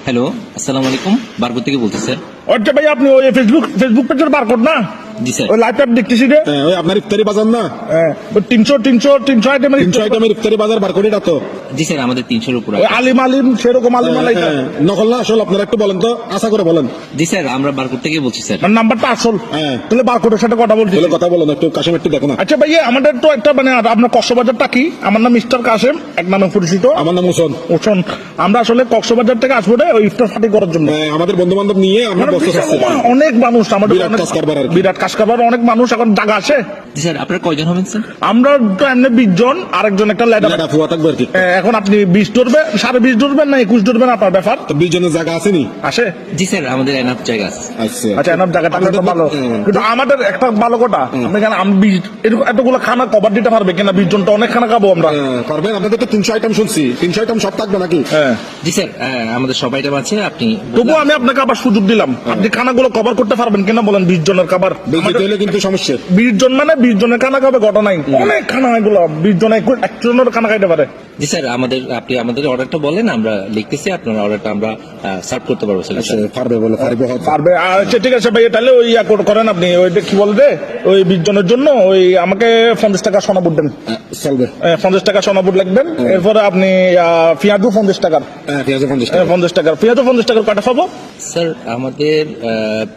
Hello, আসসালামু আলাইকুম। বারপুর থেকে বলছি স্যার। আচ্ছা ভাই, আপনি ওই ফেসবুক পেজের বারকোড না? জি স্যার। ওই লাইভ দেখতেছি রে। ওই আপনার ইফতারি বাজার না? ওই 300 আইটেমের 300 আইটেমের ইফতারি বাজার বার করে তো। জি স্যার, আমাদের 300-র উপর। ওই আলিম সেরকম আলিম আলাইটা নকল না আসল? আপনারা একটু বলেন তো, আশা করে বলেন। জি স্যার, আমরা বারপুর থেকে বলছি স্যার। মানে নাম্বারটা আসল। তাহলে বারকোডের সাথে কথা বলছি। তাহলে কথা বলেন একটু, কাশেম একটু দেখো না। আচ্ছা ভাইয়া, আমাদের তো একটা মানে আপনার কক্সবাজারটা কি? আমার নাম মিস্টার কাশেম, এক নামে পরিচিত। আমার নাম হোসেন। হোসেন। আমরা আসলে কক্সবাজার থেকে আসবো রে ওই ইফতার পার্টি করার জন্য। আমাদের বন্ধু বান্ধব নিয়ে আমরা মানে বসতে চাচ্ছি। অনেক মানুষ আমাদের, বিরাট কাজ কারবার আর কি। বিরাট কাজ কারবার, অনেক মানুষ এখন জায়গা আছে। জি স্যার, আপনারা কয়জন হবেন স্যার? আমরা তো এমনি 20 জন, আরেকজন একটা লেডা। লেডা ফুয়া থাকবে আর কি। এখন আপনি 20 ধরবেন, 20.5 ধরবেন না 21 ধরবেন, আপনার ব্যাপার। তো 20 জনের জায়গা আছে নি? আসে। জি স্যার, আমাদের এনাফ জায়গা আছে। আচ্ছা, এনার জায়গা থাকলে তো ভালো। কিন্তু আমাদের একটা ভালো কথা, আপনি কেন এতগুলো খানা কভার দিতে পারবে কিনা? 20 জন তো অনেক খানা খাবো আমরা। পারবেন? আপনাদের তো 300 আইটেম শুনছি, 300 আইটেম সব থাকবে নাকি? জি স্যার, আমাদের সব আইটেম আছে। আপনি তবুও আমি আপনাকে আবার সুযোগ দিলাম, আপনি খানাগুলো কভার করতে পারবেন কিনা বলেন? 20 জনের খাবার। বেশি হলে কিন্তু সমস্যা। 20 জন মানে 20 জনের খানা খাবে ঘটনাই। অনেক খানা এগুলো, 20 জন একজনের খানা খাইতে পারে। জি স্যার, আপনি আমাদের অর্ডারটা বলেন, আমরা লিখতেছি। আপনার অর্ডারটা আমরা সার্ভ করতে পারবো স্যার। পারবে বলে পারবে। আচ্ছা ঠিক আছে ভাই, তাহলে ওই করেন আপনি, ওই কি বলতে, ওই 20 জনের জন্য ওই আমাকে 50 টাকা সোনাবুট দেন। চলবে। 50 টাকা সোনাবুট লাগবেন। এরপরে আপনি পেঁয়াজও 50 টাকার। পেঁয়াজও 50 টাকা। 50 টাকার পেঁয়াজও 50 টাকার কটা পাবো স্যার? আমাদের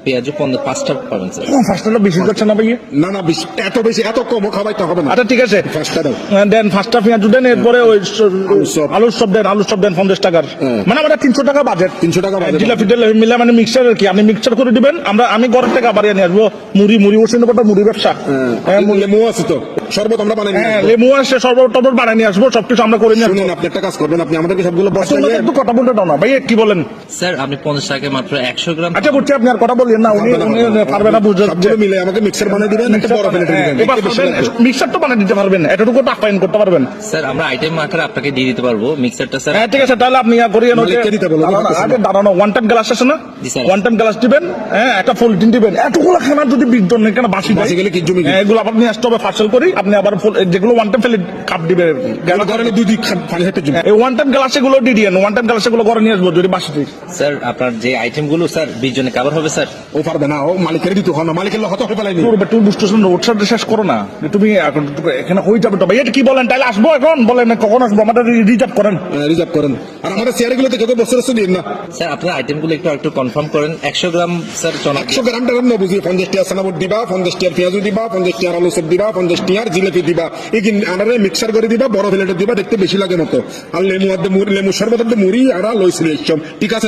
পেঁয়াজও 5টা পাবেন স্যার। 5টা বেশি যাচ্ছে না ভাই? না না, এত বেশি এত কম খাওয়াইতে হবে না। আচ্ছা ঠিক আছে, 5টা দাও। দেন 5টা পেঁয়াজ দেন। এরপরে ওই আলুর সব দেন 50 টাকার। মানে আমাদের 300 টাকা বাজেট। 300 টাকা বাজেট। জিলাপি মিলে মানে মিক্সচার আর কি, আপনি মিক্সচার করে দিবেন। আমি ঘরের থেকে বাড়িয়ে নিয়ে আসবো। মুড়ি ওষুধ কটা মুড়ি ব্যবসা। লেমু আছে তো, শরবত আমরা বানাই নিয়ে আসবো। লেমু আসে, শরবত টরবত বানিয়ে নিয়ে আসবো, সবকিছু আমরা করে নিয়ে আসবো। শুনুন, আপনি একটা কাজ করবেন, আপনি আমাদেরকে সবগুলো বস্তা আসলে একটু কথা বলতে দাও না ভাই, কি বলেন? স্যার, আপনি 50 টাকায় মাত্র 100 গ্রাম। আচ্ছা বুঝছি, আপনি আর কথা বললেন না, উনি পারবে না বুঝতে। সবগুলো মিলে আমাকে মিক্সার বানিয়ে দিবেন, একটা বড় প্লেটে দিবেন। মিক্সার তো বানিয়ে দিতে পারবেন, এতটুকু তো আপ্যায়ন করতে পারবেন। স্যার, আমরা আইটেম আকারে আপনাকে দিয়ে দিতে পারবো মিক্সারটা স্যার। হ্যাঁ ঠিক আছে, তাহলে আপনি করিয়েন। মালিককে দিতে বলুন। আগে দাঁড়ানো, ওয়ান টাইম গ্লাস আছে না? জি স্যার। ওয়ান টাইম গ্লাস দিবেন। হ্যাঁ, একটা পলিথিন দিবেন। এতগুলো খানা যদি 20 জন কেন বাসি বাসি গেলে কি জমি? এগুলো আবার নিয়ে আসতে হবে, পার্সেল করি। আপনি আবার যেগুলো ওয়ান টাইম ফেলে কাপ দিবেন, ধরেন 2 দিক পানি হাতে জমি। এই ওয়ান টাইম গ্লাস এগুলো দিয়ে দিয়েন। ওয়ান টাইম গ্লাস এগুলো ঘরে নিয়ে আসবো যদি বাসি। স্যার, আপনার যে আইটেমগুলো স্যার 20 জনে কভার হবে স্যার। ও পারবে না, ও মালিকের দিতে হয় না, মালিকের হতে হবে পালাইনি। তুমি বুঝতেছেন, রোডটা শেষ করো না। তুমি এখন এখানে হয়ে যাবে তো ভাই। এটা কি বলেন? তাহলে আসবো এখন, বলেন কখন আসবো? আমাদের রিজার্ভ করেন। রিজার্ভ করেন। আর আমাদের চেয়ারগুলোতে যত বছর দিন না স্যার, আপনার আইটেমগুলো একটু কনফার্ম করেন। 100 গ্রাম স্যার চনা। 100 গ্রাম টাকা না বুঝিয়ে 50 টাকা সানাবুট দিবা, 50 টাকা পেঁয়াজ দিবা, 50 টাকা আলু সব দিবা, 50 টাকা জিলাপি দিবা। এই আনারে মিক্সার করে দিবা, বড় প্লেটে দিবা, দেখতে বেশি লাগে মতো। আর লেমু শরবত মুড়ি আর লইছিল, ঠিক আছে।